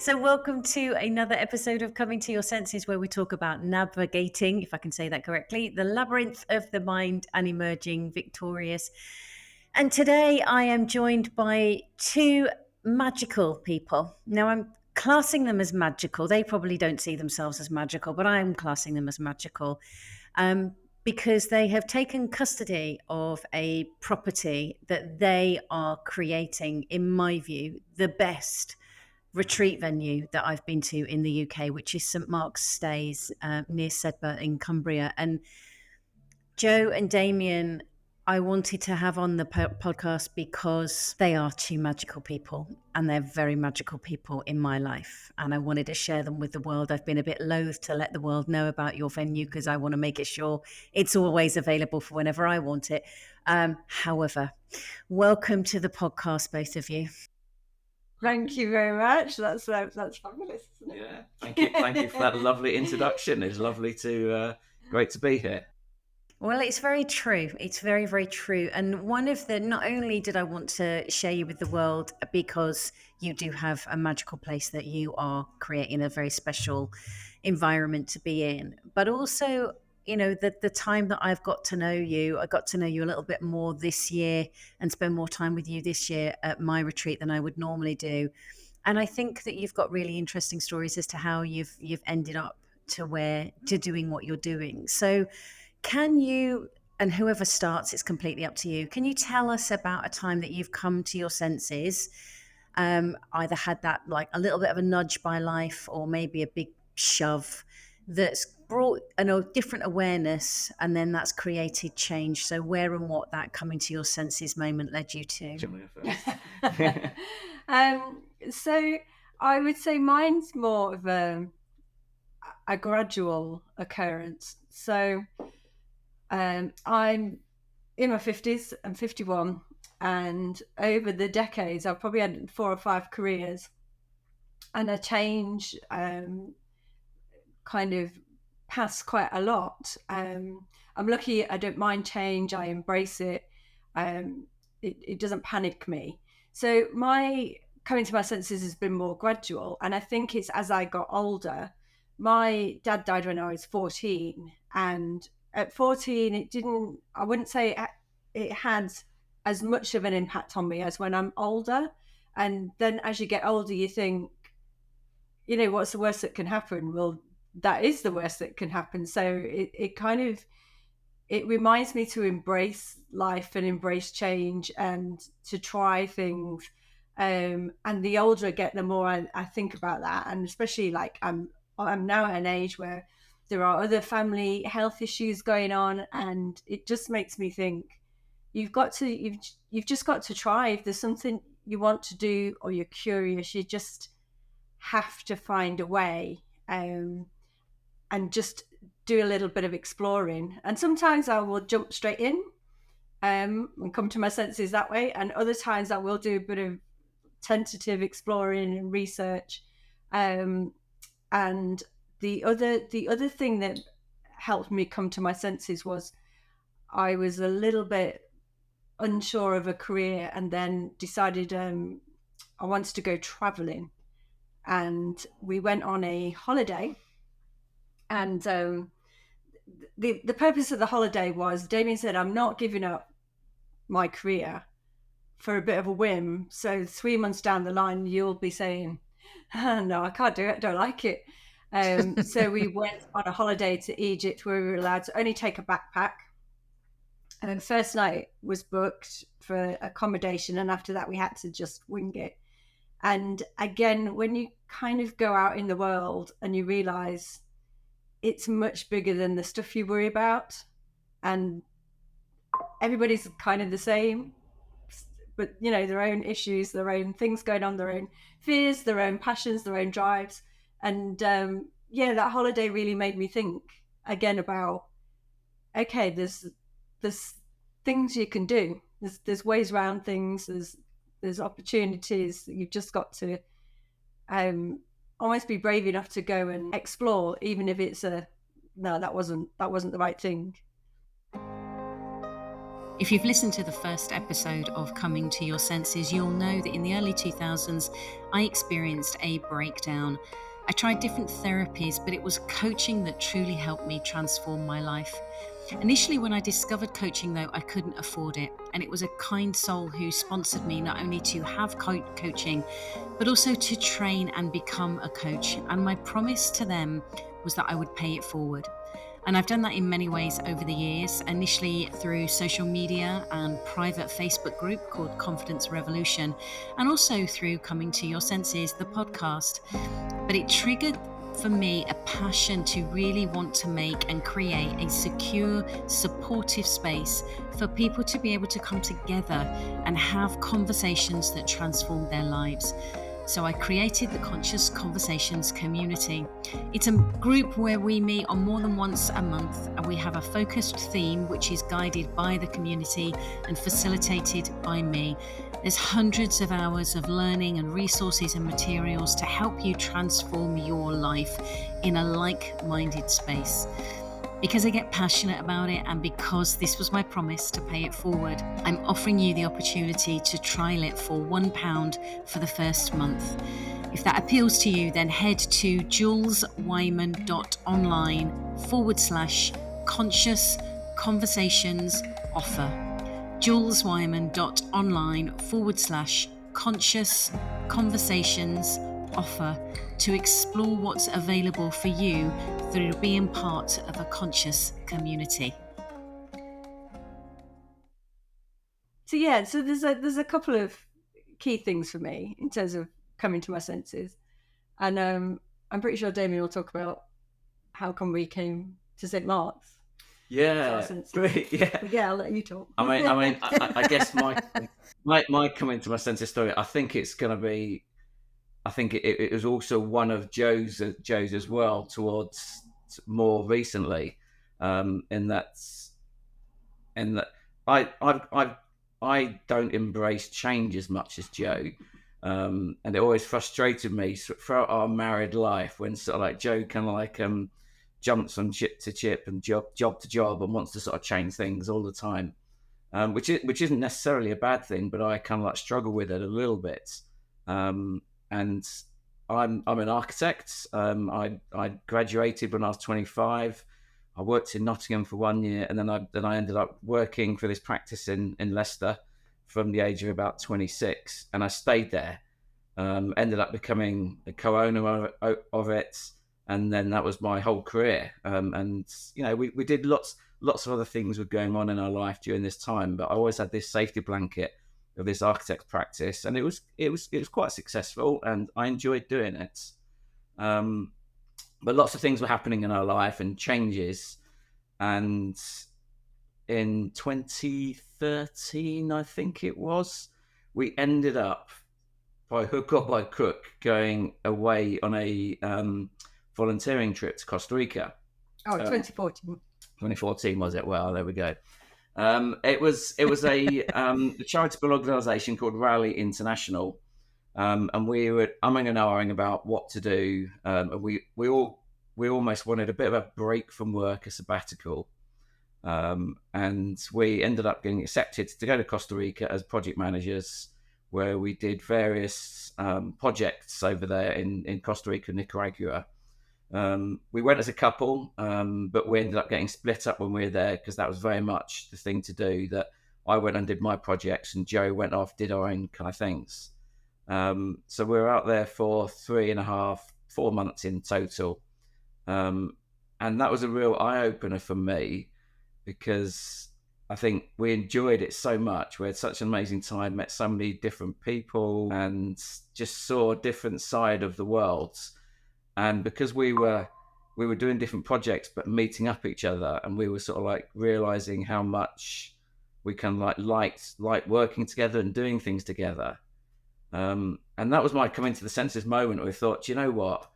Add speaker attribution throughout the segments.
Speaker 1: So welcome to another episode of Coming to Your Senses, where we talk about navigating, if I can say that correctly, the labyrinth of the mind and emerging victorious. And today I am joined by two magical people. Now I'm classing them as magical. They probably don't see themselves as magical, but I'm classing them as magical. Because they have taken custody of a property that they are creating, in my view, the best retreat venue that I've been to in the UK, which is St Mark's Stays near Sedbergh in Cumbria. And Jo and Damien, I wanted to have on the podcast because they are two magical people, and they're very magical people in my life. And I wanted to share them with the world. I've been a bit loath to let the world know about your venue because I want to make it sure it's always available for whenever I want it. However, welcome to the podcast, both of you.
Speaker 2: Thank you very much. That's fabulous, isn't it?
Speaker 3: Yeah, thank you for that lovely introduction. It's lovely great to be here.
Speaker 1: Well, it's very true. It's very, very true. And not only did I want to share you with the world because you do have a magical place that you are creating a very special environment to be in, but also, the time that I got to know you a little bit more this year and spend more time with you this year at my retreat than I would normally do. And I think that you've got really interesting stories as to how you've ended up to doing what you're doing. So can you, and whoever starts, it's completely up to you, can you tell us about a time that you've come to your senses, either had that like a little bit of a nudge by life or maybe a big shove that's brought a different awareness, and then that's created change? So where and what that coming to your senses moment led you to?
Speaker 2: So I would say mine's more of a gradual occurrence. So I'm in my 50s, I'm 51, and over the decades I've probably had 4 or 5 careers, and a change kind of passed quite a lot. I'm lucky, I don't mind change, I embrace it. It doesn't panic me. So my coming to my senses has been more gradual, and I think it's as I got older. My dad died when I was 14, and at 14 I wouldn't say it had as much of an impact on me as when I'm older. And then as you get older, you think, what's the worst that can happen? Well, that is the worst that can happen. So it reminds me to embrace life and embrace change and to try things. And the older I get, the more I think about that. And especially like I'm now at an age where there are other family health issues going on, and it just makes me think you've just got to try. If there's something you want to do or you're curious, you just have to find a way, and just do a little bit of exploring. And sometimes I will jump straight in and come to my senses that way, and other times I will do a bit of tentative exploring and research. And the other thing that helped me come to my senses was I was a little bit unsure of a career, and then decided I wanted to go traveling. And we went on a holiday, and the purpose of the holiday was, Damian said, I'm not giving up my career for a bit of a whim. So 3 months down the line, you'll be saying, no, I can't do it, I don't like it. So we went on a holiday to Egypt, where we were allowed to only take a backpack. And the first night was booked for accommodation, and after that we had to just wing it. And again, when you kind of go out in the world and you realize it's much bigger than the stuff you worry about, and everybody's kind of the same, but their own issues, their own things going on, their own fears, their own passions, their own drives. And that holiday really made me think again about, okay, there's things you can do, there's ways around things, there's opportunities. You've just got to almost be brave enough to go and explore, even if it's no, that wasn't the right thing.
Speaker 1: If you've listened to the first episode of Coming to Your Senses, you'll know that in the early 2000s, I experienced a breakdown. I tried different therapies, but it was coaching that truly helped me transform my life. Initially, when I discovered coaching, though, I couldn't afford it. And it was a kind soul who sponsored me not only to have coaching, but also to train and become a coach. And my promise to them was that I would pay it forward. And I've done that in many ways over the years, initially through social media and private Facebook group called Confidence Revolution, and also through Coming to Your Senses, the podcast. But it triggered for me a passion to really want to make and create a secure, supportive space for people to be able to come together and have conversations that transform their lives. So I created the Conscious Conversations community. It's a group where we meet on more than once a month, and we have a focused theme which is guided by the community and facilitated by me. There's hundreds of hours of learning and resources and materials to help you transform your life in a like-minded space. Because I get passionate about it, and because this was my promise to pay it forward, I'm offering you the opportunity to trial it for £1 for the first month. If that appeals to you, then head to juleswyman.online/conscious conversations offer. juleswyman.online/conscious conversations offer to explore what's available for you through being part of a conscious community.
Speaker 2: So there's a couple of key things for me in terms of coming to my senses, and I'm pretty sure Damian will talk about how come we came to St. Mark's.
Speaker 3: Yeah, great. Yeah,
Speaker 2: but yeah, I'll let you talk.
Speaker 3: I guess my coming to my senses story. I think it's going to be. I think it was also one of Jo's as well towards more recently, in that I don't embrace change as much as Jo, and it always frustrated me throughout our married life when sort of like Jo kind of like jumps from chip to chip and job to job and wants to sort of change things all the time, which isn't necessarily a bad thing, but I kind of like struggle with it a little bit. And I'm an architect. I graduated when I was 25. I worked in Nottingham for 1 year, and then I ended up working for this practice in Leicester from the age of about 26, and I stayed there. Ended up becoming a co-owner of it, and then that was my whole career. And you know, we did lots of other things were going on in our life during this time, but I always had this safety blanket of this architect practice, and it was quite successful, and I enjoyed doing it. But lots of things were happening in our life and changes, and in 2013, I think it was, we ended up by hook or by crook going away on a volunteering trip to Costa Rica.
Speaker 2: 2014.
Speaker 3: 2014 was it? Well, there we go. It was a charitable organisation called Rally International, and we were umming and ahhing about what to do. And we almost wanted a bit of a break from work, a sabbatical, and we ended up getting accepted to go to Costa Rica as project managers, where we did various projects over there in Costa Rica and Nicaragua. We went as a couple, but we ended up getting split up when we were there, because that was very much the thing to do, that I went and did my projects and Jo went off, did our own kind of things. So we were out there for 3.5, 4 months in total. And that was a real eye-opener for me, because I think we enjoyed it so much. We had such an amazing time, met so many different people, and just saw a different side of the world. And because we were doing different projects but meeting up each other, and we were sort of like realizing how much we can liked working together and doing things together. And that was my coming to the senses moment, where we thought, you know what,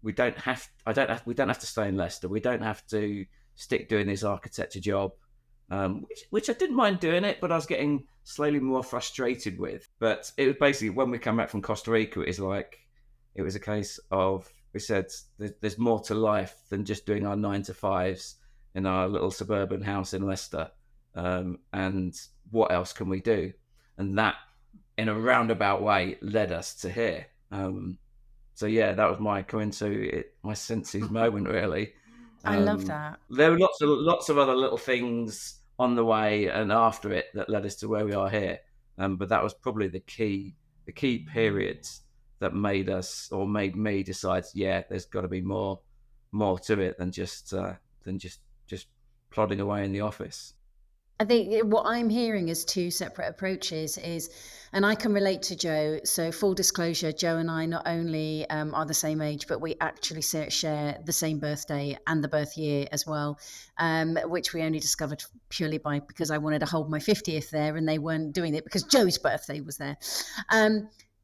Speaker 3: we don't have to stay in Leicester. We don't have to stick doing this architecture job, which I didn't mind doing it, but I was getting slowly more frustrated with. But it was basically, when we came back from Costa Rica, it was a case of, we said there's more to life than just doing our 9 to 5s in our little suburban house in Leicester. and what else can we do? And that, in a roundabout way, led us to here. So yeah, that was my coming to it, my senses moment, really.
Speaker 1: I love that.
Speaker 3: There were lots of other little things on the way and after it that led us to where we are here. But that was probably the key periods that made me decide, yeah, there's got to be more to it than just plodding away in the office.
Speaker 1: I think what I'm hearing as two separate approaches is, and I can relate to Jo. So, full disclosure, Jo and I not only are the same age, but we actually share the same birthday and the birth year as well, which we only discovered purely because I wanted to hold my 50th there, and they weren't doing it because Jo's birthday was there.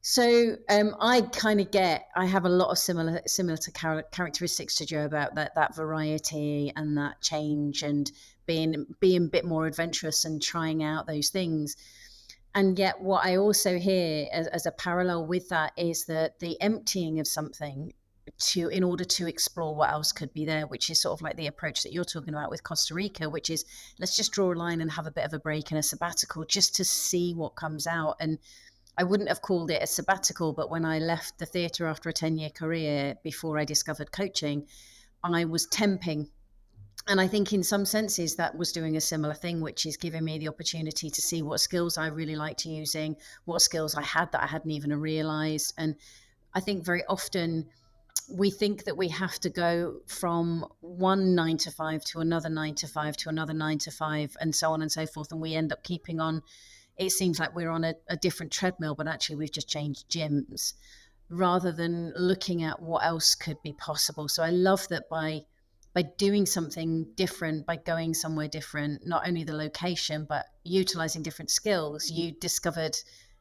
Speaker 1: So I kind of I have a lot of similar characteristics to Jo about that variety and that change and being a bit more adventurous and trying out those things. And yet what I also hear as a parallel with that is that the emptying of something in order to explore what else could be there, which is sort of like the approach that you're talking about with Costa Rica, which is let's just draw a line and have a bit of a break and a sabbatical just to see what comes out. And I wouldn't have called it a sabbatical, but when I left the theatre after a 10-year career before I discovered coaching, I was temping. And I think in some senses that was doing a similar thing, which is giving me the opportunity to see what skills I really liked using, what skills I had that I hadn't even realized. And I think very often we think that we have to go from one 9 to 5 to another 9 to 5 to another 9 to 5 and so on and so forth. And we end up keeping on. It seems like we're on a different treadmill, but actually we've just changed gyms rather than looking at what else could be possible. So I love that by doing something different, by going somewhere different, not only the location, but utilizing different skills, you discovered,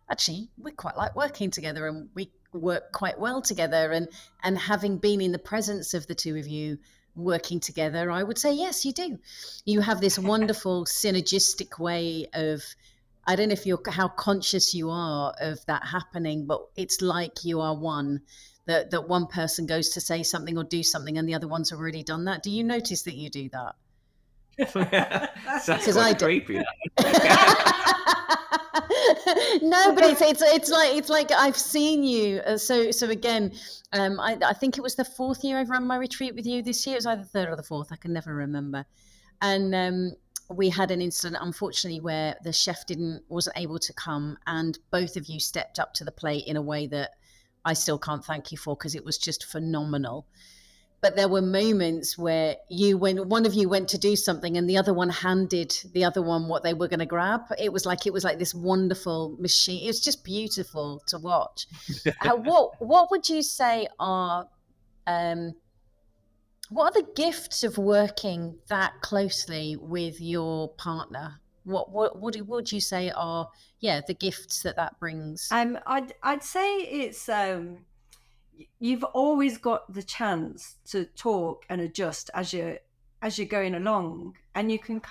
Speaker 1: actually, we quite like working together and we work quite well together. And having been in the presence of the two of you working together, I would say, yes, you do. You have this wonderful synergistic way of, I don't know how conscious you are of that happening, but it's like you are one. That one person goes to say something or do something and the other one's already done that. Do you notice that you do that?
Speaker 3: Sounds quite creepy.
Speaker 1: No, but it's like I've seen you. So again, I think it was the 4th year I've run my retreat with you this year. It was either the 3rd or the 4th. I can never remember. And we had an incident, unfortunately, where the chef wasn't able to come, and both of you stepped up to the plate in a way that I still can't thank you for, because it was just phenomenal. But there were moments where one of you went to do something and the other one handed the other one what they were going to grab. It was like this wonderful machine. It was just beautiful to watch. What would you say are what are the gifts of working that closely with your partner? What would you say are the gifts that brings?
Speaker 2: I'd say it's you've always got the chance to talk and adjust as you're going along, and you can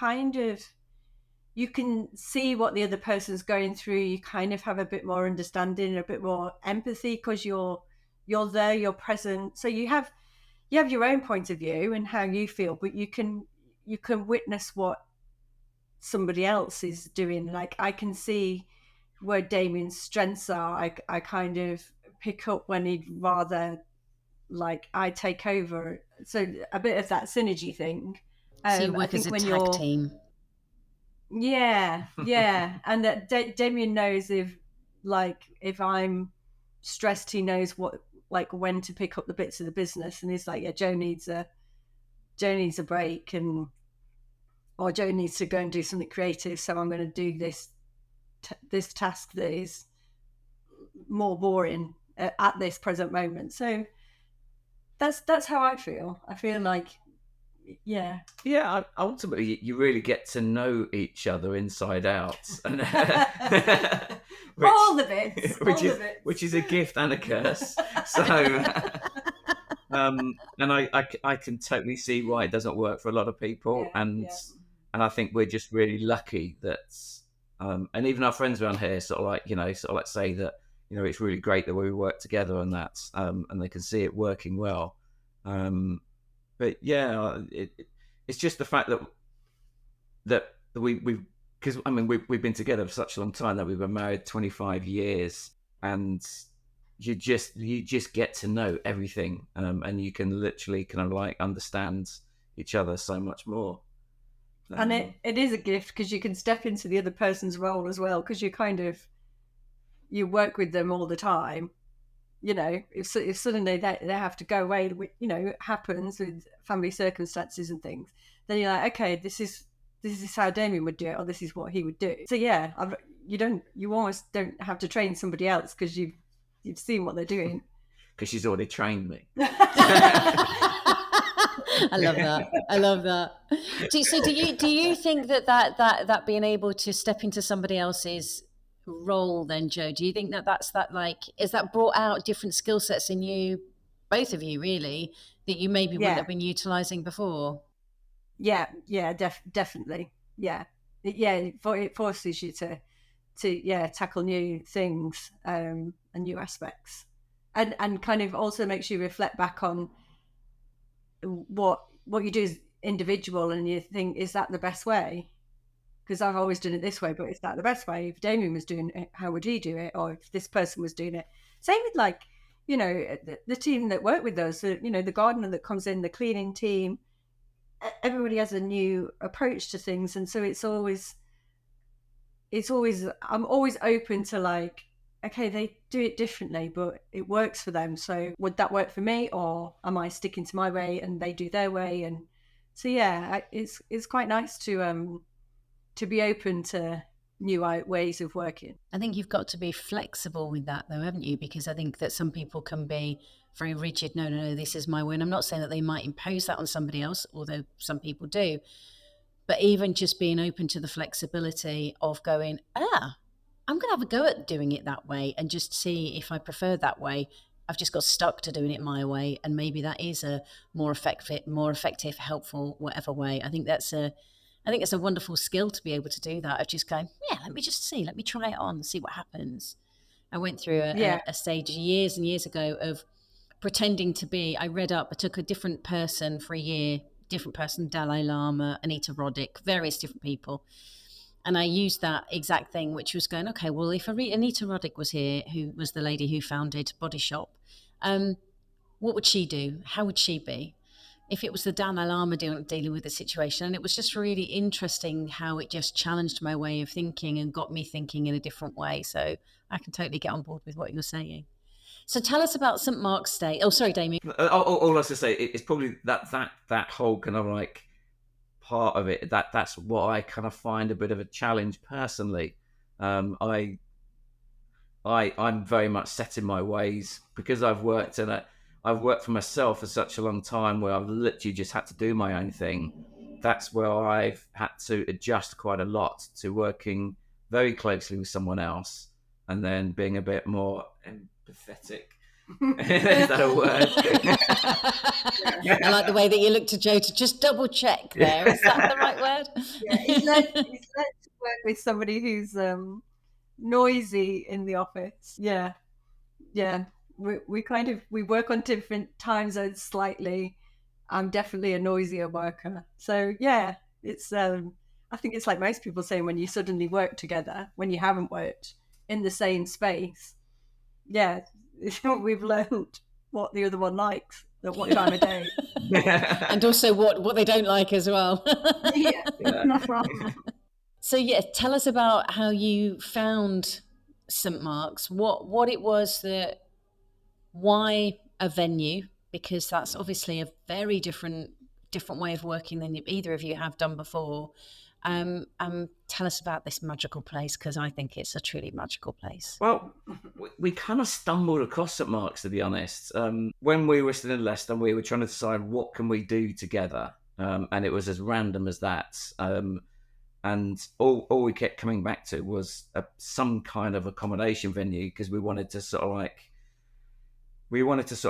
Speaker 2: see what the other person's going through. You kind of have a bit more understanding, a bit more empathy, because you're there, you're present. So you have your own point of view and how you feel, but you can witness what somebody else is doing. Like, I can see where Damian's strengths are. I kind of pick up when he'd rather, like, I take over. So a bit of that synergy thing.
Speaker 1: So you work as a tag team.
Speaker 2: Yeah. And that Damian knows if I'm stressed, he knows when to pick up the bits of the business, and he's like, yeah, Jo needs a break, or Jo needs to go and do something creative, so I'm going to do this task that is more boring at this present moment. So that's how I feel. I feel like, yeah.
Speaker 3: Ultimately, you really get to know each other inside out, and
Speaker 2: all the bits,
Speaker 3: which is a gift and a curse. So, and I can totally see why it doesn't work for a lot of people, and I think we're just really lucky that, and even our friends around here sort of like say that, it's really great that we work together on that, and they can see it working well. But yeah, it's just the fact that because I mean we've been together for such a long time that we've been married 25 years, and you just get to know everything, and you can literally kind of like understand each other so much more.
Speaker 2: And it is a gift because you can step into the other person's role as well, because you work with them all the time. You know, if suddenly they have to go away, you know, it happens with family circumstances and things, then you're like, okay, this is how Damian would do it, or this is what he would do. So yeah, you almost don't have to train somebody else because you've seen what they're doing.
Speaker 3: Because she's already trained me.
Speaker 1: I love that. So do you think that being able to step into somebody else's role then, Jo, do you think that's like, is that brought out different skill sets in you, both of you really, that you maybe wouldn't have been utilizing before?
Speaker 2: Definitely. It forces you to tackle new things, and new aspects, and kind of also makes you reflect back on what you do as individual, and you think, is that the best way? Because I've always done it this way, but is that the best way? If Damian was doing it, how would he do it? Or if this person was doing it? Same with, like, you know, the team that work with us, you know, the gardener that comes in, the cleaning team, everybody has a new approach to things. And so it's always, I'm always open to, like, okay, they do it differently, but it works for them. So would that work for me, or am I sticking to my way and they do their way? And so, yeah, it's quite nice to be open to new ways of working.
Speaker 1: I think you've got to be flexible with that, though, haven't you? Because I think that some people can be very rigid. No, this is my way. And I'm not saying that they might impose that on somebody else, although some people do. But even just being open to the flexibility of going, I'm going to have a go at doing it that way and just see if I prefer that way. I've just got stuck to doing it my way, and maybe that is a more effective, helpful, whatever way. I think it's a wonderful skill to be able to do that, of just going, let me try it on, see what happens. I went through a stage years and years ago of pretending to be, I took a different person for a year, Dalai Lama, Anita Roddick, various different people. And I used that exact thing, which was going, okay, well, if Anita Roddick was here, who was the lady who founded Body Shop, what would she do? How would she be? If it was the Dalai Lama dealing with the situation. And it was just really interesting how it just challenged my way of thinking and got me thinking in a different way. So I can totally get on board with what you're saying. So tell us about St. Mark's Day. Oh, sorry, Damian.
Speaker 3: All I was to say is probably that whole kind of like part of it. That's what I kind of find a bit of a challenge personally. I'm very much set in my ways because I've worked for myself for such a long time where I've literally just had to do my own thing. That's where I've had to adjust quite a lot to working very closely with someone else and then being a bit more empathetic. Is that a word?
Speaker 1: I like the way that you look to Jo to just double check there. Is that the right word?
Speaker 2: Yeah, he's learned to work with somebody who's noisy in the office. Yeah. We work on different time zones slightly. I'm definitely a noisier worker. So yeah, it's I think it's like most people saying, when you suddenly work together, when you haven't worked in the same space, we've learned what the other one likes at what time of day.
Speaker 1: And also what they don't like as well.
Speaker 2: That's right.
Speaker 1: So tell us about how you found St. Mark's, what it was why a venue, because that's obviously a very different way of working than either of you have done before. Tell us about this magical place, because I think it's a truly magical place.
Speaker 3: Well, we kind of stumbled across St. Mark's, to be honest. When we were still in Leicester, we were trying to decide what can we do together, and it was as random as that. And all we kept coming back to was some kind of accommodation venue, because we wanted to sort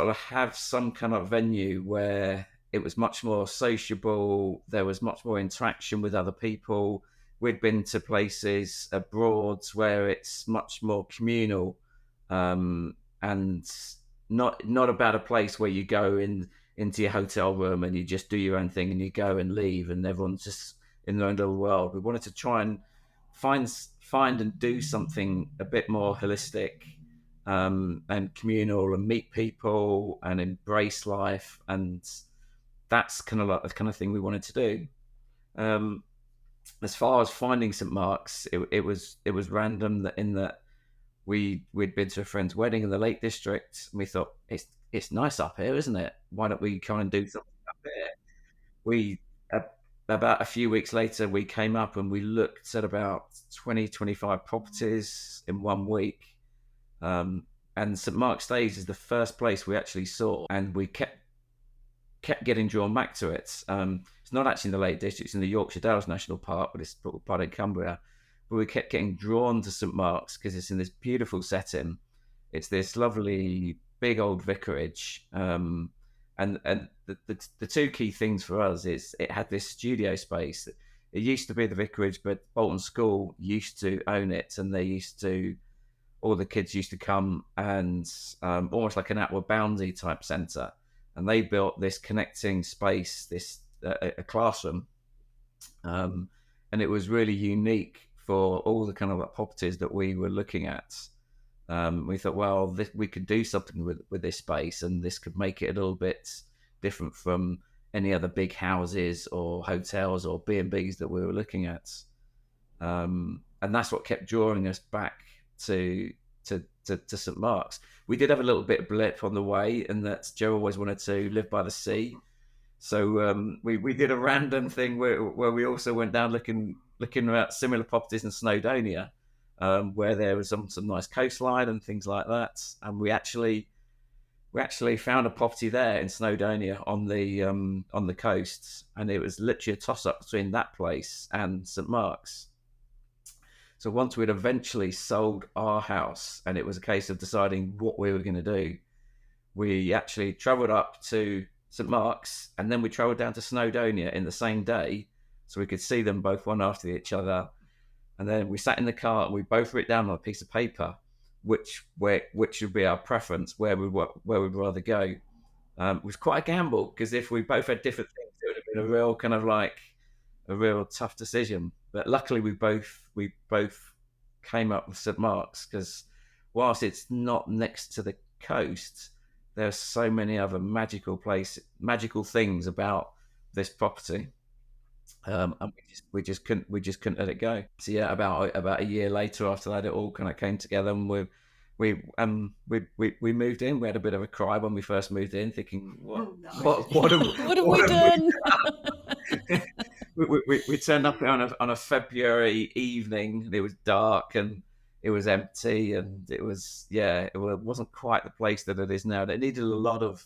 Speaker 3: of have some kind of venue where it was much more sociable. There was much more interaction with other people. We'd been to places abroad where it's much more communal, and not about a place where you go into your hotel room and you just do your own thing and you go and leave and everyone's just in their own little world. We wanted to try and find and do something a bit more holistic, and communal, and meet people and embrace life, and that's kind of like the kind of thing we wanted to do. Um, as far as finding St Mark's, it was random, that in that we'd been to a friend's wedding in the Lake District, and we thought it's nice up here, isn't it? Why don't we try and do something up here? We uh, About a few weeks later, we came up and we looked at about 20-25 properties in 1 week. And St Mark's Stays is the first place we actually saw, and we kept getting drawn back to it. It's not actually in the Lake District; it's in the Yorkshire Dales National Park, but it's part of Cumbria. But we kept getting drawn to St Mark's because it's in this beautiful setting. It's this lovely big old vicarage, and the two key things for us is it had this studio space. It used to be the vicarage, but Bolton School used to own it, and all the kids used to come, and almost like an Outward Boundy type centre. And they built this connecting space, a classroom, and it was really unique for all the kind of like properties that we were looking at. We thought, well, we could do something with this space, and this could make it a little bit different from any other big houses or hotels or B&Bs that we were looking at. And that's what kept drawing us back to St Mark's. We did have a little bit of blip on the way, and that Joe always wanted to live by the sea. So we did a random thing where we also went down looking at similar properties in Snowdonia, where there was some nice coastline and things like that. And we actually found a property there in Snowdonia on the coast, and it was literally a toss up between that place and St Mark's. So once we'd eventually sold our house, and it was a case of deciding what we were going to do, we actually travelled up to St Mark's, and then we travelled down to Snowdonia in the same day, so we could see them both one after each other. And then we sat in the car and we both wrote down on a piece of paper which would be our preference, where we'd rather go. It was quite a gamble, because if we both had different things, it would have been a real kind of like a real tough decision. But luckily, we both came up with St Mark's, because whilst it's not next to the coast, there are so many other magical things about this property. And we just couldn't let it go. So yeah, about a year later after that, it all kind of came together, and we moved in. We had a bit of a cry when we first moved in, thinking, what
Speaker 1: have we done?
Speaker 3: we turned up on a February evening, and it was dark and it was empty, and it wasn't quite the place that it is now. It needed a lot of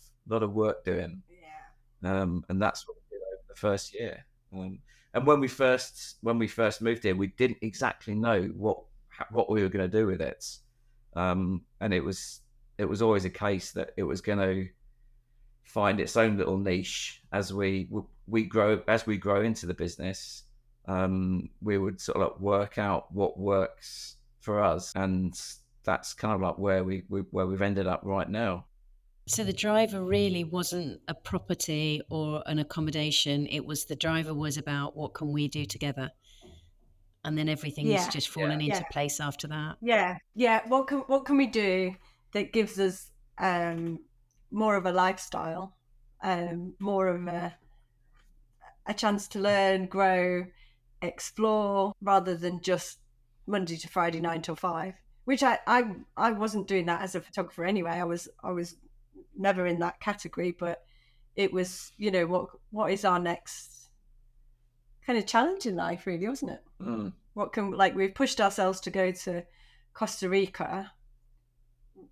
Speaker 3: work doing. And that's what we did over the first year. And when we first moved here, we didn't exactly know what we were going to do with it. And it was always a case that it was going to find its own little niche as we grow into the business. We would sort of like work out what works for us, and that's kind of like where we've ended up right now.
Speaker 1: So the driver really wasn't a property or an accommodation. The driver was about what can we do together, and then everything's just fallen into place after that.
Speaker 2: Yeah. What can we do that gives us more of a lifestyle, more of a chance to learn, grow, explore, rather than just Monday to Friday 9 till 5. Which I wasn't doing that as a photographer anyway. I was never in that category, but it was, what is our next kind of challenge in life, really, wasn't it? We've pushed ourselves to go to Costa Rica.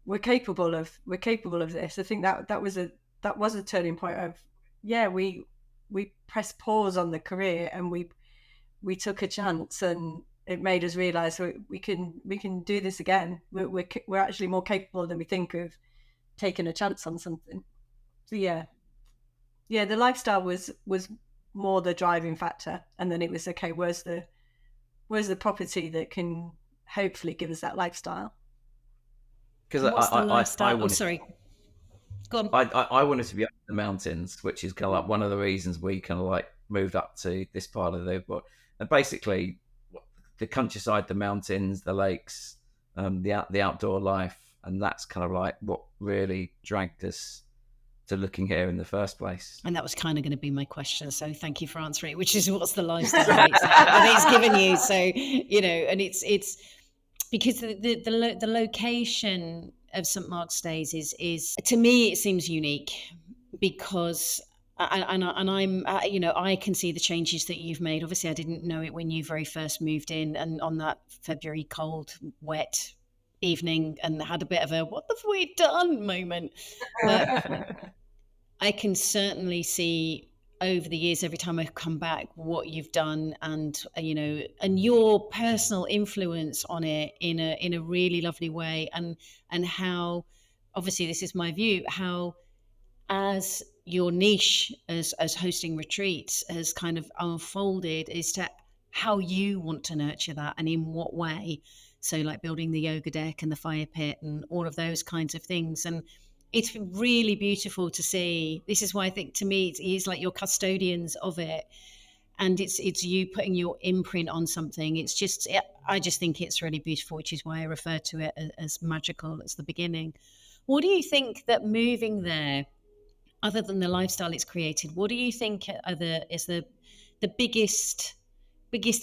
Speaker 2: We're capable of this. I think that was a turning point of, we pressed pause on the career, and we took a chance, and it made us realize we can do this again. We're actually more capable than we think of taking a chance on something. So the lifestyle was more the driving factor, and then it was, okay, where's the property that can hopefully give us that lifestyle?
Speaker 3: Because I wanted,
Speaker 1: go on.
Speaker 3: I wanted to be up in the mountains, which is kind of like one of the reasons we kind of like moved up to this part of the world. And basically, the countryside, the mountains, the lakes, the outdoor life, and that's kind of like what really dragged us to looking here in the first place.
Speaker 1: And that was kind of going to be my question, so thank you for answering it, which is what's the lifestyle that it's given you. So, you know, and it's because the location of St Mark's Stays is to me, it seems unique because and I'm you know, I can see the changes that you've made. Obviously I didn't know it when you very first moved in, and on that February cold wet evening, and had a bit of a what have we done moment. But I can certainly see over the years, every time I come back, what you've done, and you know, and your personal influence on it in a really lovely way, and how, obviously, this is my view, how as your niche as hosting retreats has kind of unfolded as to how you want to nurture that and in what way. So like building the yoga deck and the fire pit and all of those kinds of things. And it's really beautiful to see. This is why I think, to me, it's like you're custodians of it, and it's you putting your imprint on something. It's just, I just think it's really beautiful, which is why I refer to it as magical as the beginning. What do you think that moving there, other than the lifestyle it's created, what do you think is the biggest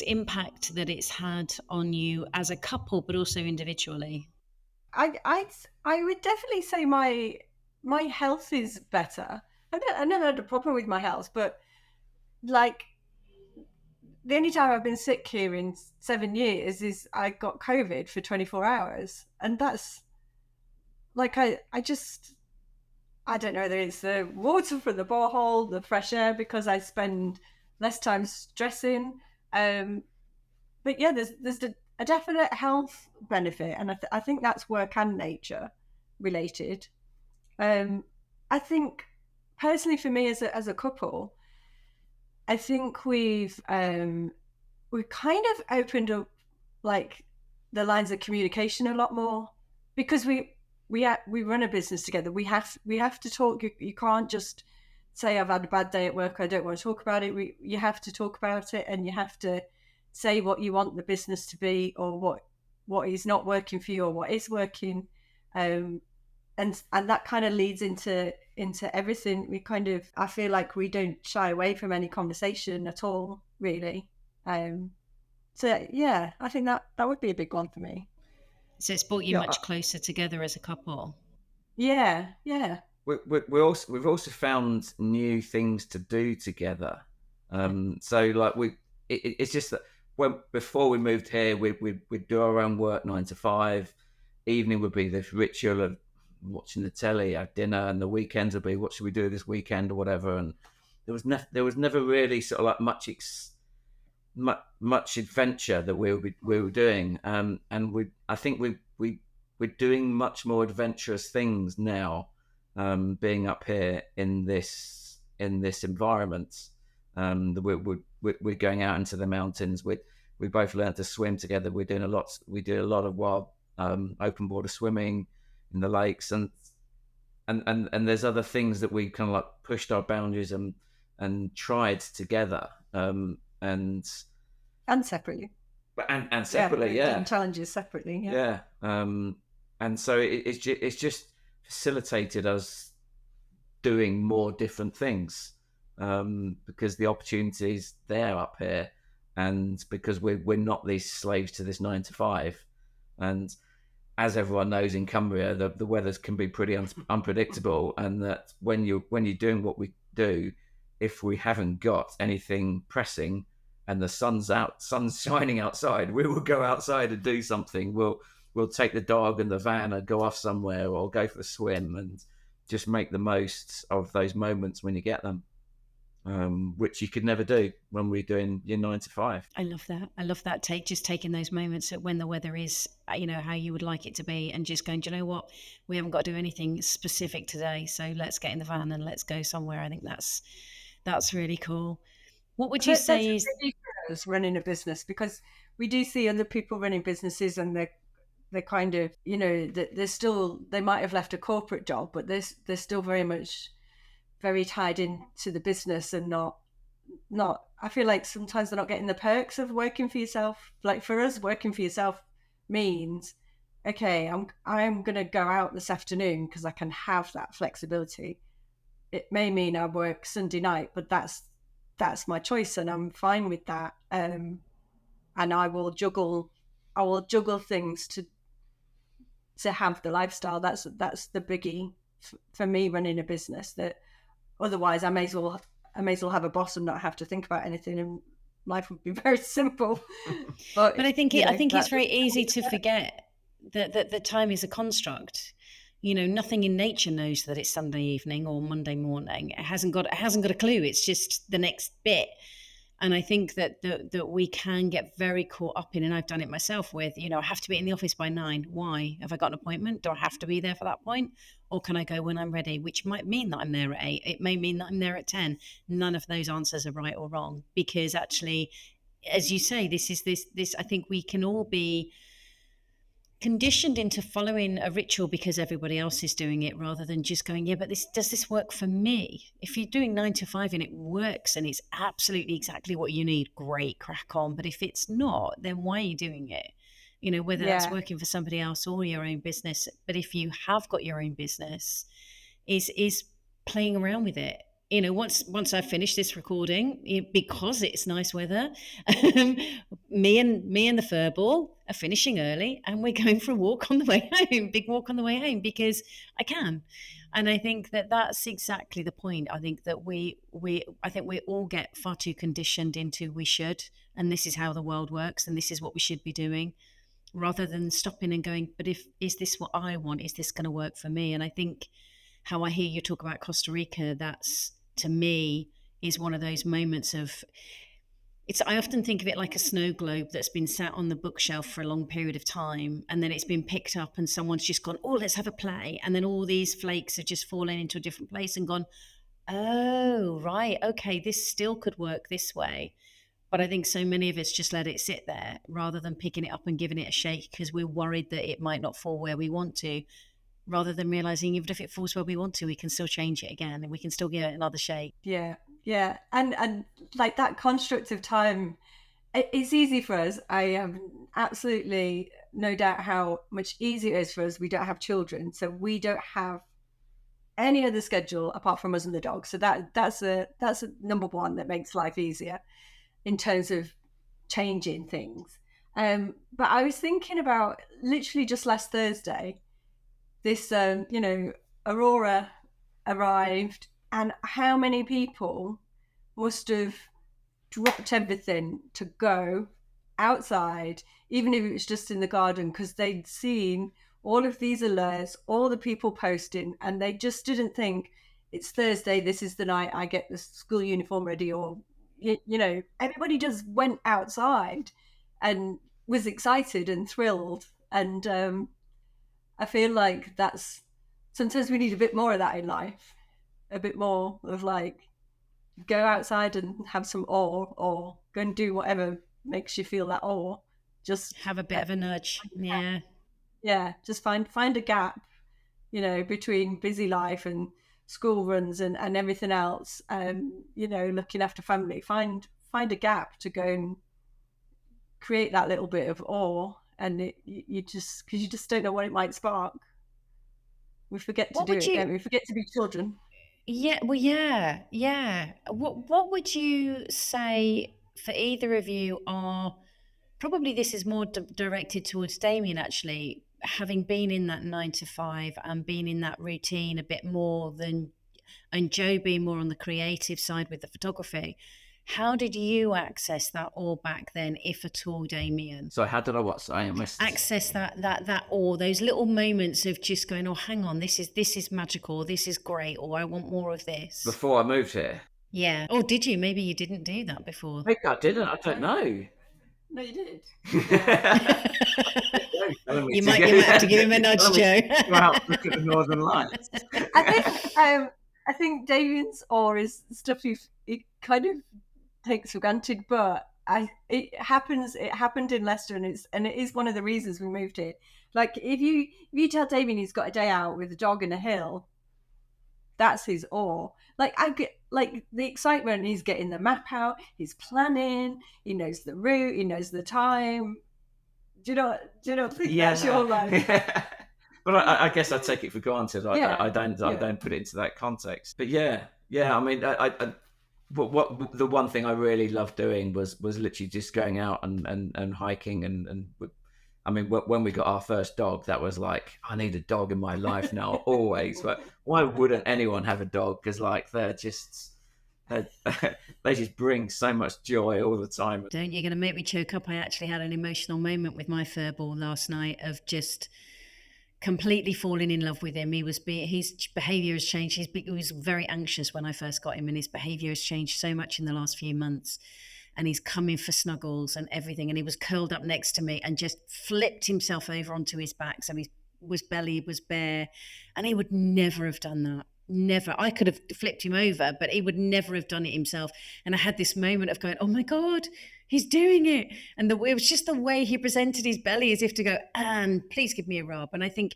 Speaker 1: impact that it's had on you as a couple, but also individually?
Speaker 2: I would definitely say my health is better. I never had a problem with my health, but like the only time I've been sick here in 7 years is I got COVID for 24 hours, and that's like I don't know whether it's the water from the borehole, the fresh air, because I spend less time stressing. But yeah, there's a definite health benefit, and I think that's work and nature related. I think personally for me as a couple, I think we've kind of opened up like the lines of communication a lot more, because we run a business together. We have to talk. You can't just say I've had a bad day at work, I don't want to talk about it. You have to talk about it, and you have to say what you want the business to be, or what is not working for you, or what is working. And that kind of leads into everything. We kind of, I feel like we don't shy away from any conversation at all, really. So yeah, I think that would be a big one for me.
Speaker 1: So it's brought you much closer together as a couple.
Speaker 2: Yeah.
Speaker 3: We've also found new things to do together. So like it's just that before we moved here, we'd do our own work 9 to 5. Evening would be this ritual of watching the telly, have dinner, and the weekends would be what should we do this weekend or whatever. And there was never really sort of like much adventure that we were doing. And I think we're doing much more adventurous things now, being up here in this environment. We're going out into the mountains. We both learned to swim together. We do a lot of wild open water swimming in the lakes, and there's other things that we kind of like pushed our boundaries and tried together, and
Speaker 2: separately.
Speaker 3: And separately, yeah.
Speaker 2: And challenges separately, yeah.
Speaker 3: And so it's just facilitated us doing more different things, because the opportunity's there up here, and because we're not these slaves to this 9 to 5. And as everyone knows, in Cumbria, the weathers can be pretty unpredictable, and that when you're doing what we do, if we haven't got anything pressing and the sun's shining outside, we will go outside and do something. We'll take the dog and the van and go off somewhere, or go for a swim, and just make the most of those moments when you get them, which you could never do when we're doing your 9 to 5.
Speaker 1: I love that. Taking those moments when the weather is, you know, how you would like it to be, and just going, do you know what, we haven't got to do anything specific today, so let's get in the van and let's go somewhere. I think that's really cool. What would you say is
Speaker 2: running a business? Because we do see other people running businesses, and they're kind of, you know, they might have left a corporate job, but they're still very much very tied into the business, and not, I feel like sometimes they're not getting the perks of working for yourself. Like for us, working for yourself means, okay, I'm going to go out this afternoon because I can have that flexibility. It may mean I work Sunday night, but that's my choice, and I'm fine with that. And I will juggle things to have the lifestyle. That's the biggie for me running a business. That otherwise I may as well have a boss and not have to think about anything, and life would be very simple.
Speaker 1: But I think it's very easy to forget that the time is a construct. Nothing in nature knows that it's Sunday evening or Monday morning. It hasn't got a clue. It's just the next bit. And I think that we can get very caught up in, and I've done it myself with, I have to be in the office by 9. Why? Have I got an appointment? Do I have to be there for that point? Or can I go when I'm ready? Which might mean that I'm there at 8. It may mean that I'm there at 10. None of those answers are right or wrong, because actually, as you say, this I think we can all be conditioned into following a ritual because everybody else is doing it, rather than just going, yeah, but does this work for me? If you're doing 9 to 5 and it works and it's absolutely exactly what you need, great, crack on. But if it's not, then why are you doing it? Whether that's working for somebody else or your own business. But if you have got your own business, is playing around with it. Once I've finished this recording, because it's nice weather, me and the furball are finishing early, and we're going for a walk on the way home, big walk on the way home, because I can. And I think that that's exactly the point. I think that we all get far too conditioned into we should, and this is how the world works, and this is what we should be doing, rather than stopping and going, but is this what I want? Is this going to work for me? And I think how I hear you talk about Costa Rica, that's, to me, is one of those moments of, I often think of it like a snow globe that's been sat on the bookshelf for a long period of time, and then it's been picked up and someone's just gone, oh, let's have a play. And then all these flakes have just fallen into a different place and gone, oh, right, okay, this still could work this way. But I think so many of us just let it sit there rather than picking it up and giving it a shake because we're worried that it might not fall where we want to, rather than realizing even if it falls where we want to, we can still change it again and we can still give it another shake.
Speaker 2: Yeah. And like that construct of time, it's easy for us. I have absolutely no doubt how much easier it is for us. We don't have children, so we don't have any other schedule apart from us and the dog. So that's a number one that makes life easier in terms of changing things. But I was thinking about literally just last Thursday, this, Aurora arrived, and how many people must have dropped everything to go outside, even if it was just in the garden, because they'd seen all of these alerts, all the people posting, and they just didn't think it's Thursday, this is the night I get the school uniform ready, or everybody just went outside and was excited and thrilled. And I feel like that's, sometimes we need a bit more of that in life, a bit more of like, go outside and have some awe, or go and do whatever makes you feel that awe. Just
Speaker 1: have a bit of a nudge.
Speaker 2: Yeah, just find a gap, between busy life and school runs and everything else, looking after family. Find a gap to go and create that little bit of awe, and you just don't know what it might spark. We forget to do it, don't we? We forget to be children.
Speaker 1: Yeah, well, yeah. What would you say for either of you are, probably this is more directed towards Damian, actually, having been in that 9 to 5 and been in that routine a bit more than, and Jo being more on the creative side with the photography. How did you access that awe back then, if at all, Damian?
Speaker 3: So how did I what? Sorry, I missed.
Speaker 1: Access that awe, those little moments of just going, oh, hang on, this is magical, this is great, or I want more of this.
Speaker 3: Before I moved here?
Speaker 1: Yeah. Oh, did you? Maybe you didn't do that before.
Speaker 3: Maybe I didn't. I don't know.
Speaker 2: No, you did.
Speaker 1: You might have to give him a nudge, Jo.
Speaker 3: Go out, look at the Northern Lights.
Speaker 2: I think Damian's awe is stuff he kind of takes for granted, but it happened in Leicester, and it is one of the reasons we moved here. Like if you tell Damian he's got a day out with a dog in a hill, that's his awe. Like I get like the excitement. He's getting the map out. He's planning. He knows the route. He knows the time. Do you not think that's your life?
Speaker 3: But I guess I take it for granted. I don't put it into that context. But yeah. I mean, what the one thing I really loved doing was literally just going out and hiking and I mean, when we got our first dog, that was like, I need a dog in my life now, always. But why wouldn't anyone have a dog? Because like they just bring so much joy all the time.
Speaker 1: Don't you're going to make me choke up. I actually had an emotional moment with my furball last night of just completely falling in love with him. His behavior has changed. He was very anxious when I first got him, and his behavior has changed so much in the last few months. And he's coming for snuggles and everything. And he was curled up next to me and just flipped himself over onto his back. So his belly was bare, and he would never have done that. Never. I could have flipped him over, but he would never have done it himself. And I had this moment of going, oh my God, he's doing it. And it was just the way he presented his belly, as if to go, and please give me a rub. And I think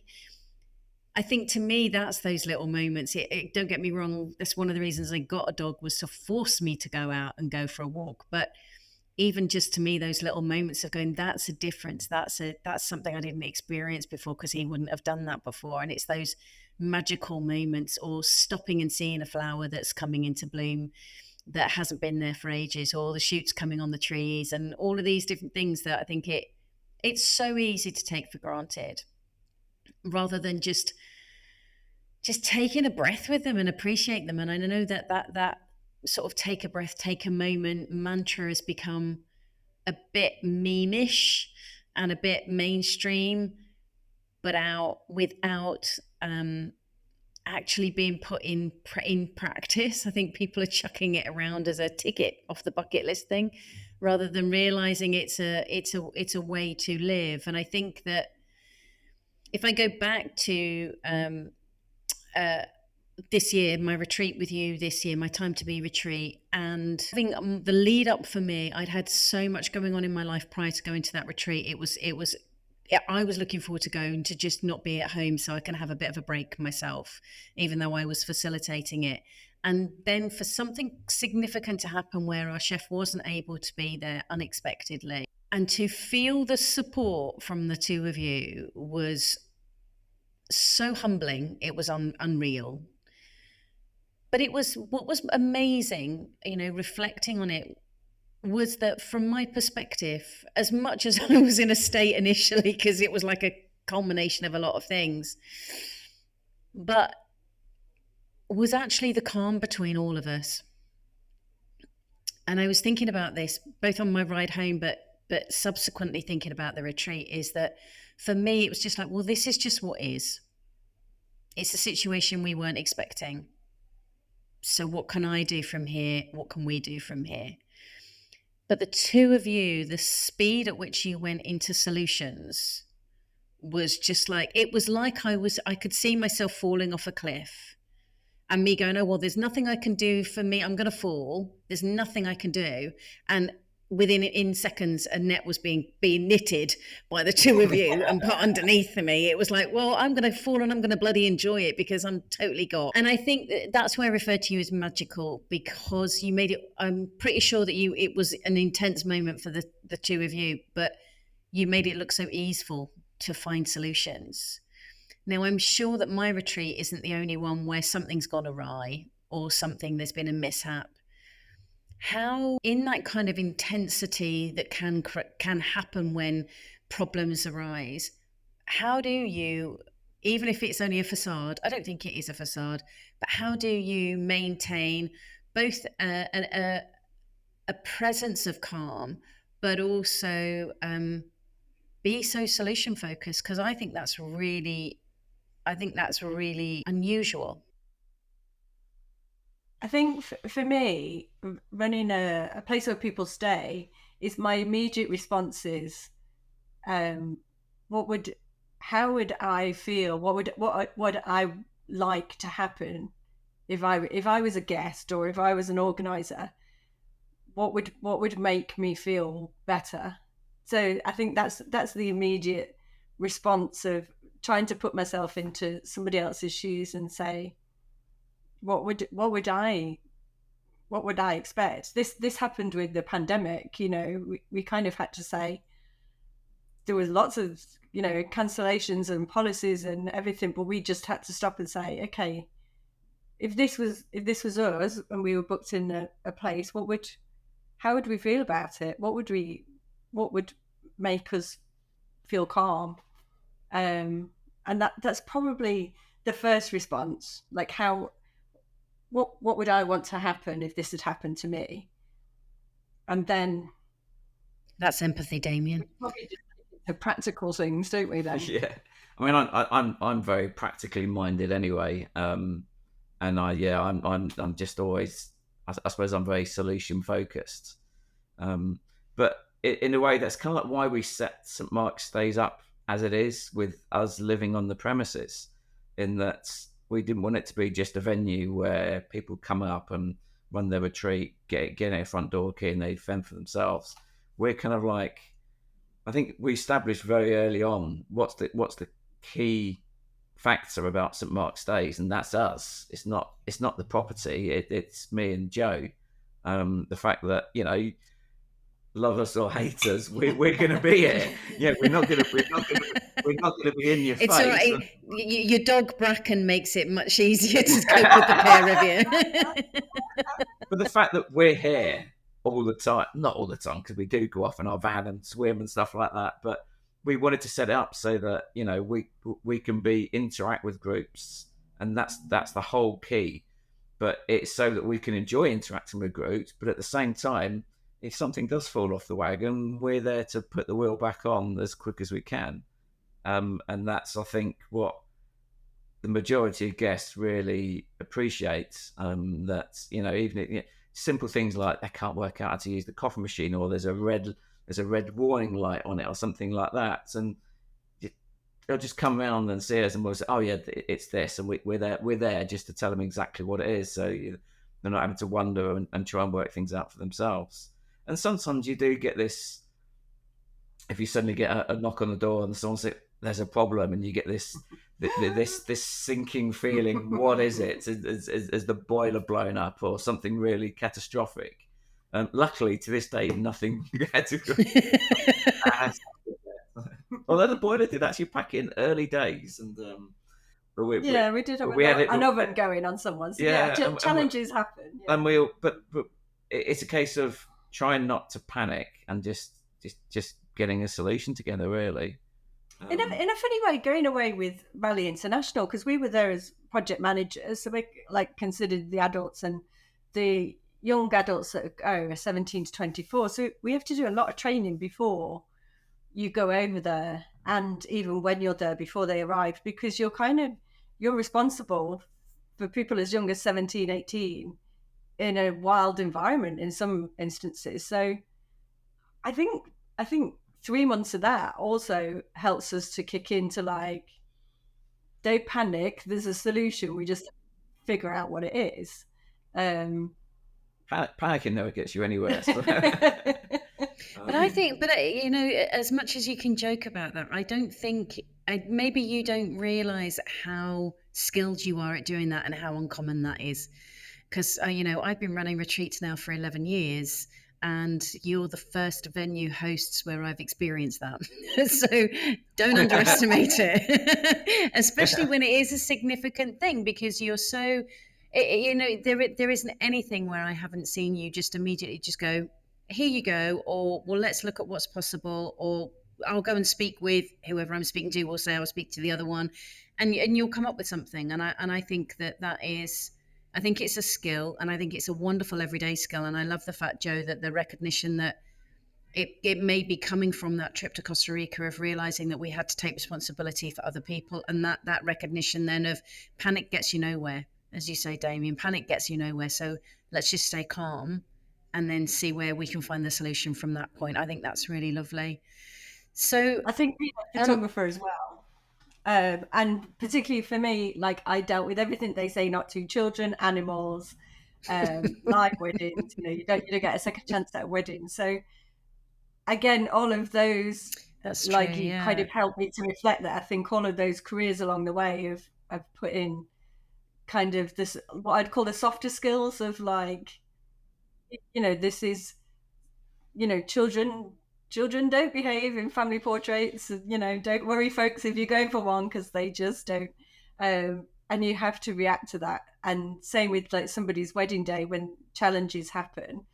Speaker 1: to me, that's those little moments. Don't get me wrong. That's one of the reasons I got a dog, was to force me to go out and go for a walk. But even just to me, those little moments of going, that's a difference. That's something I didn't experience before, because he wouldn't have done that before. And it's those magical moments, or stopping and seeing a flower that's coming into bloom that hasn't been there for ages, or the shoots coming on the trees, and all of these different things that I think it's so easy to take for granted, rather than just taking a breath with them and appreciate them. And I know that sort of take a breath, take a moment mantra has become a bit meme-ish and a bit mainstream, but without actually being put in practice. I think people are chucking it around as a ticket off the bucket list thing, rather than realizing it's a way to live. And I think that if I go back to this year, my retreat with you this year, my time to be retreat, and I think the lead up for me, I'd had so much going on in my life prior to going to that retreat. I was looking forward to going, to just not be at home so I can have a bit of a break myself, even though I was facilitating it. And then for something significant to happen where our chef wasn't able to be there unexpectedly, and to feel the support from the two of you was so humbling. It was unreal. But it was, what was amazing, reflecting on it, was that from my perspective, as much as I was in a state initially, because it was like a culmination of a lot of things, but was actually the calm between all of us. And I was thinking about this both on my ride home, but subsequently thinking about the retreat, is that for me, it was just like, well, this is just what is. It's a situation we weren't expecting. So what can I do from here? What can we do from here? But the two of you, the speed at which you went into solutions was just like, it was like I could see myself falling off a cliff, and me going, oh, well, there's nothing I can do for me. I'm going to fall. There's nothing I can do. And in seconds, a net was being knitted by the two of you and put underneath me. It was like, well, I'm going to fall and I'm going to bloody enjoy it, because I'm totally got. And I think that's why I referred to you as magical, because you made it, I'm pretty sure that it was an intense moment for the two of you, but you made it look so easeful to find solutions. Now, I'm sure that my retreat isn't the only one where something's gone awry, or there's been a mishap. How, in that kind of intensity that can happen when problems arise, how do you, even if it's only a facade, I don't think it is a facade, but how do you maintain both a presence of calm, but also be so solution focused? Because I think that's really unusual.
Speaker 2: I think for me, running a place where people stay, is my immediate responses. How would I feel? What would I like to happen if I was a guest, or if I was an organizer? What would make me feel better? So I think that's the immediate response of trying to put myself into somebody else's shoes and say, what would I expect? This happened with the pandemic. We kind of had to say, there was lots of cancellations and policies and everything, but we just had to stop and say, okay, if this was us and we were booked in a place, how would we feel about it? What would make us feel calm? And that's probably the first response. Like, what would I want to happen if this had happened to me? And then
Speaker 1: that's empathy, Damian.
Speaker 2: Probably just the practical things, don't we? Then,
Speaker 3: Yeah. I mean, I'm very practically minded anyway, and I'm just always, I suppose, I'm very solution focused, but in a way that's kind of like why we set St Mark's Days up as it is, with us living on the premises, in that we didn't want it to be just a venue where people come up and run their retreat, get a front door key, and they fend for themselves. We're kind of like, I think we established very early on what's the key factor about St Mark's Days, and that's us. It's not the property. It's me and Jo. The fact that love us or hate us, we're going to be here. Yeah, we're not going to be in your
Speaker 1: it's
Speaker 3: face.
Speaker 1: All right. Your dog Bracken makes it much easier to cope with the pair of you.
Speaker 3: But the fact that we're here all the time, not all the time, because we do go off in our van and swim and stuff like that, but we wanted to set it up so that we can interact with groups, and that's the whole key. But it's so that we can enjoy interacting with groups, but at the same time, if something does fall off the wagon, we're there to put the wheel back on as quick as we can. And that's, I think, what the majority of guests really appreciate. That even simple things like they can't work out how to use the coffee machine, or there's a red warning light on it, or something like that, and they'll just come around and see us, and we'll say, "Oh yeah, it's this," and we're there just to tell them exactly what it is, so they're not having to wonder and try and work things out for themselves. And sometimes you do get this, if you suddenly get a knock on the door and someone says there's a problem, and you get this sinking feeling. What is it? Is the boiler blown up or something really catastrophic? Luckily, to this day, nothing had to go. Although the boiler did actually pack in early days, and
Speaker 2: we did have an oven going on someone's. Challenges happen. Yeah.
Speaker 3: And but it's a case of trying not to panic and just getting a solution together, really.
Speaker 2: In a funny way, going away with Rally International, because we were there as project managers, so we considered the adults and the young adults that are 17 to 24. So we have to do a lot of training before you go over there, and even when you're there before they arrive, because you're responsible for people as young as 17, 18 in a wild environment in some instances. So I think 3 months of that also helps us to kick into don't panic, there's a solution, we just figure out what it is.
Speaker 3: Panicking never gets you anywhere. So.
Speaker 1: But I think, as much as you can joke about that, I don't think, maybe you don't realise how skilled you are at doing that and how uncommon that is. Because, I've been running retreats now for 11 years, and you're the first venue hosts where I've experienced that. So don't underestimate it, especially when it is a significant thing, because you're so, there isn't anything where I haven't seen you just immediately just go, here you go, or well, let's look at what's possible, or I'll go and speak with whoever I'm speaking to, or say I'll speak to the other one, and you'll come up with something. And I think that is, I think it's a skill, and I think it's a wonderful everyday skill. And I love the fact, Jo, that the recognition that it may be coming from that trip to Costa Rica, of realizing that we had to take responsibility for other people, and that recognition then of panic gets you nowhere, as you say, Damian. Panic gets you nowhere. So let's just stay calm and then see where we can find the solution from that point. I think that's really lovely. So
Speaker 2: I think being a photographer as well. And particularly for me, I dealt with everything they say not to: children, animals, live weddings. You don't get a second chance at a wedding. So again, all of those,
Speaker 1: that's true,
Speaker 2: kind of helped me to reflect that. I think all of those careers along the way have put in kind of this, what I'd call the softer skills of like, this is, children don't behave in family portraits. Don't worry, folks, if you're going for one, because they just don't. And you have to react to that. And same with like somebody's wedding day when challenges happen.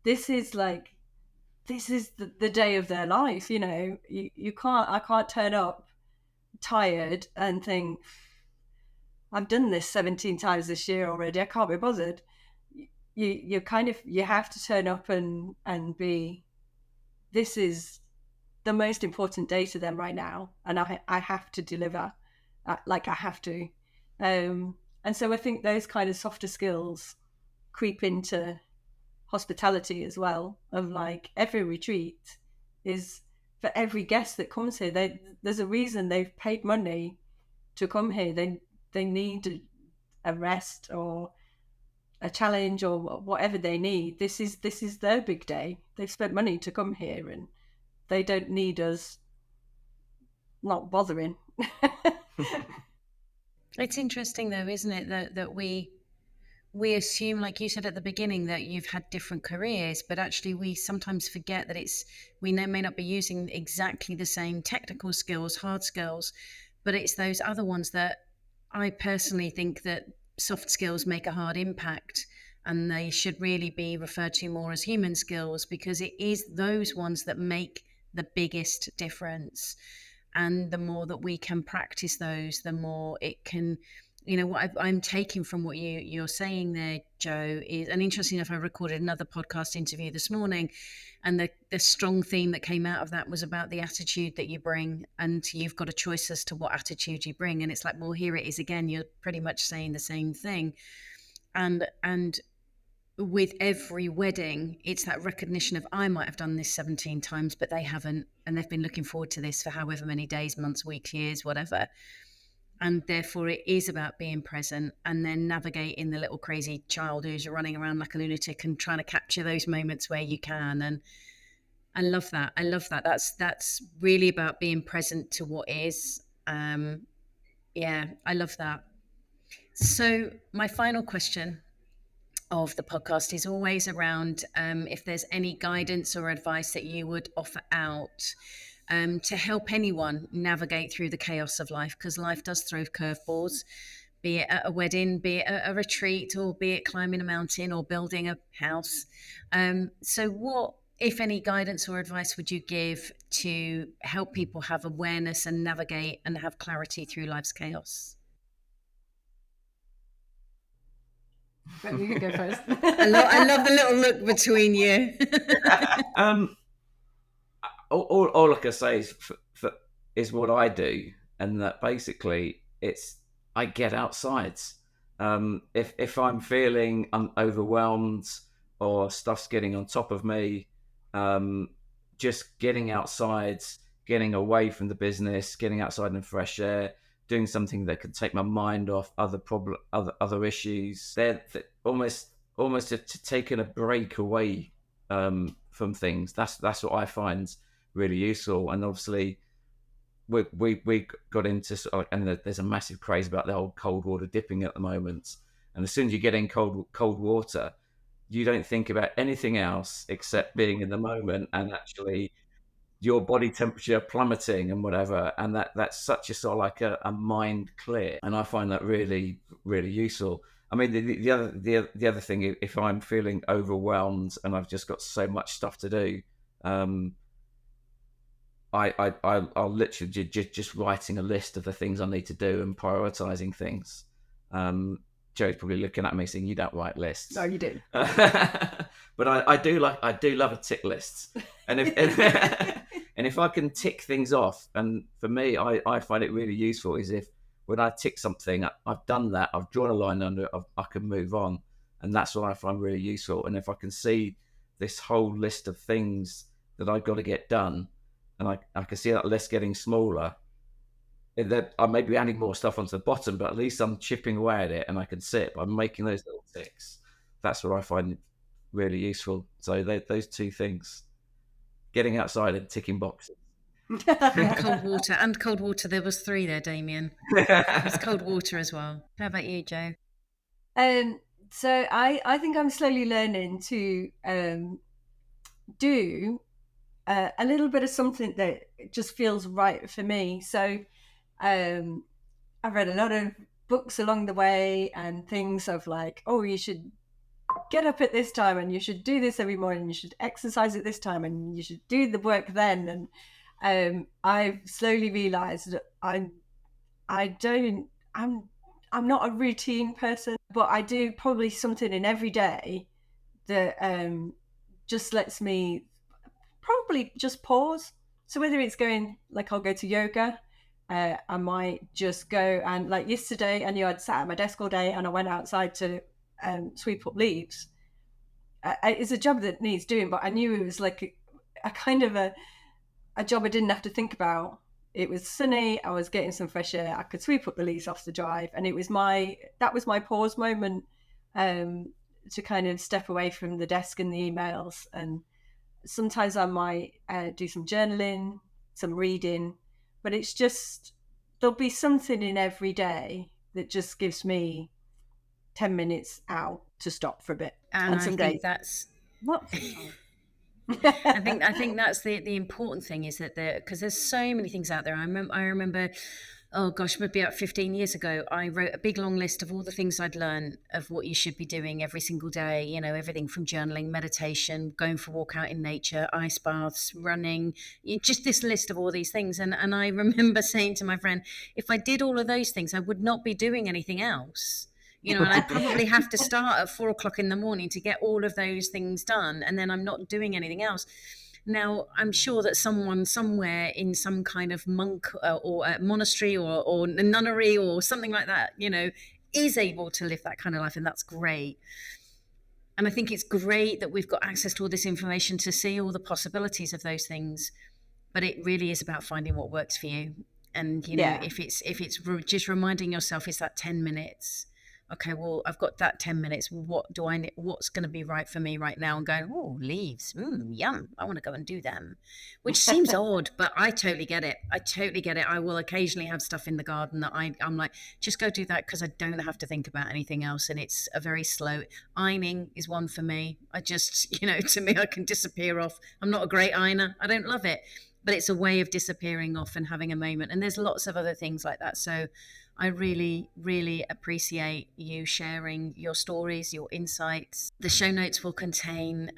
Speaker 2: This is the day of their life. I can't turn up tired and think, I've done this 17 times this year already, I can't be bothered. You have to turn up and be, this is the most important day to them right now, and I have to deliver, like I have to. And so I think those kind of softer skills creep into hospitality as well, of like every retreat is for every guest that comes here. There's a reason they've paid money to come here. They need a rest or a challenge or whatever they need. This is their big day. They've spent money to come here, and they don't need us not bothering.
Speaker 1: It's interesting though, isn't it, that we assume, like you said at the beginning, that you've had different careers, but actually we sometimes forget that we may not be using exactly the same technical skills, hard skills, but it's those other ones that I personally think that soft skills make a hard impact, and they should really be referred to more as human skills, because it is those ones that make the biggest difference. And the more that we can practice those, the more it can, what I'm taking from what you're saying there, Jo, is, and interesting enough, I recorded another podcast interview this morning, and the strong theme that came out of that was about the attitude that you bring, and you've got a choice as to what attitude you bring. And it's like, well, here it is again, you're pretty much saying the same thing. And with every wedding, it's that recognition of, I might have done this 17 times, but they haven't, and they've been looking forward to this for however many days, months, weeks, years, whatever. And therefore it is about being present and then navigating the little crazy child who's running around like a lunatic and trying to capture those moments where you can. And I love that. That's really about being present to what is. Yeah, I love that. So my final question of the podcast is always around if there's any guidance or advice that you would offer out to help anyone navigate through the chaos of life, because life does throw curveballs, be it at a wedding, be it at a retreat, or be it climbing a mountain or building a house. So what, if any, guidance or advice would you give to help people have awareness and navigate and have clarity through life's chaos?
Speaker 2: But you can go first.
Speaker 1: I love the little look between you.
Speaker 3: All I can say is what I do, and that basically I get outside. If I'm feeling overwhelmed or stuff's getting on top of me, just getting outside, getting away from the business, getting outside in fresh air, doing something that can take my mind off other issues. They're almost to taking a break away from things. That's what I find really useful. And obviously we got into and there's a massive craze about the old cold water dipping at the moment. And as soon as you get in cold water, you don't think about anything else except being in the moment and actually your body temperature plummeting and whatever, and that's such a sort of like a mind clear, and I find that really, really useful. I mean, the other thing, if I'm feeling overwhelmed and I've just got so much stuff to do, I'll literally just writing a list of the things I need to do and prioritizing things. Joe's probably looking at me saying, "You don't write lists."
Speaker 2: No, you do.
Speaker 3: But I do love a tick list, and if I can tick things off, and for me, I find it really useful is if when I tick something, I've done that, I've drawn a line under it, I can move on, and that's what I find really useful. And if I can see this whole list of things that I've got to get done, and I can see that list getting smaller, that I may be adding more stuff onto the bottom, but at least I'm chipping away at it, and I can see it by making those little ticks. That's what I find really useful. So those two things, getting outside and ticking boxes.
Speaker 1: And cold water. There was 3 there, Damian. It's cold water as well. How about you, Jo?
Speaker 2: So I think I'm slowly learning to do a little bit of something that just feels right for me. So I've read a lot of books along the way and things of like, oh, you should get up at this time and you should do this every morning. You should exercise at this time and you should do the work then. And I've slowly realised that I'm not a routine person, but I do probably something in every day that just lets me probably just pause. So whether it's going, like I'll go to yoga, I might just go and like yesterday, I knew I'd sat at my desk all day and I went outside to sweep up leaves. It's a job that needs doing, but I knew it was like a kind of a job I didn't have to think about. It was sunny, I was getting some fresh air, I could sweep up the leaves off the drive, and that was my pause moment, to kind of step away from the desk and the emails. And sometimes I might do some journaling, some reading, but it's just, there'll be something in every day that just gives me 10 minutes out to stop for a bit.
Speaker 1: And
Speaker 2: some
Speaker 1: I
Speaker 2: days,
Speaker 1: think that's
Speaker 2: what?
Speaker 1: I think that's the important thing, is that because there's so many things out there. I remember, oh gosh, maybe about 15 years ago, I wrote a big long list of all the things I'd learned of what you should be doing every single day. You know, everything from journaling, meditation, going for a walk out in nature, ice baths, running, just this list of all these things. And I remember saying to my friend, if I did all of those things, I would not be doing anything else. You know, and I'd probably have to start at 4 o'clock in the morning to get all of those things done, and then I'm not doing anything else. Now, I'm sure that someone somewhere in some kind of monk or a monastery or a nunnery or something like that, you know, is able to live that kind of life, and that's great. And I think it's great that we've got access to all this information to see all the possibilities of those things. But it really is about finding what works for you. And, you know, if it's just reminding yourself, it's that 10 minutes. Okay, well, I've got that 10 minutes. What do I need? What's going to be right for me right now? And going, oh, leaves. Yum. I want to go and do them. Which seems odd, but I totally get it. I will occasionally have stuff in the garden that I'm like, just go do that, because I don't have to think about anything else. And it's a very slow. Ironing is one for me. I just, you know, to me, I can disappear off. I'm not a great ironer. I don't love it. But it's a way of disappearing off and having a moment. And there's lots of other things like that. So I really, really appreciate you sharing your stories, your insights. The show notes will contain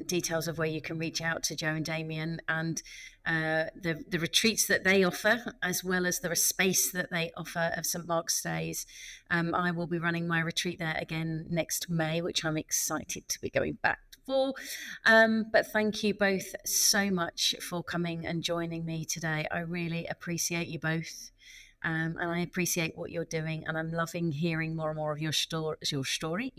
Speaker 1: details of where you can reach out to Jo and Damien, and the retreats that they offer, as well as the space that they offer of St. Mark's Days. I will be running my retreat there again next May, which I'm excited to be going back for. But thank you both so much for coming and joining me today. I really appreciate you both. And I appreciate what you're doing, and I'm loving hearing more and more of your story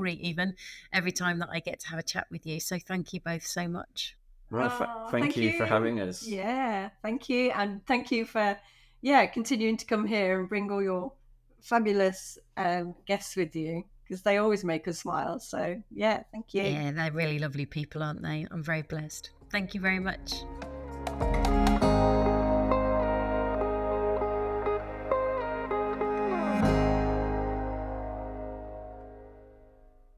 Speaker 1: even every time that I get to have a chat with you. So thank you both so much.
Speaker 3: Well, thank you for having us.
Speaker 2: Yeah, thank you. And thank you for continuing to come here and bring all your fabulous guests with you, because they always make us smile. So yeah, thank you.
Speaker 1: Yeah, they're really lovely people, aren't they? I'm very blessed. Thank you very much.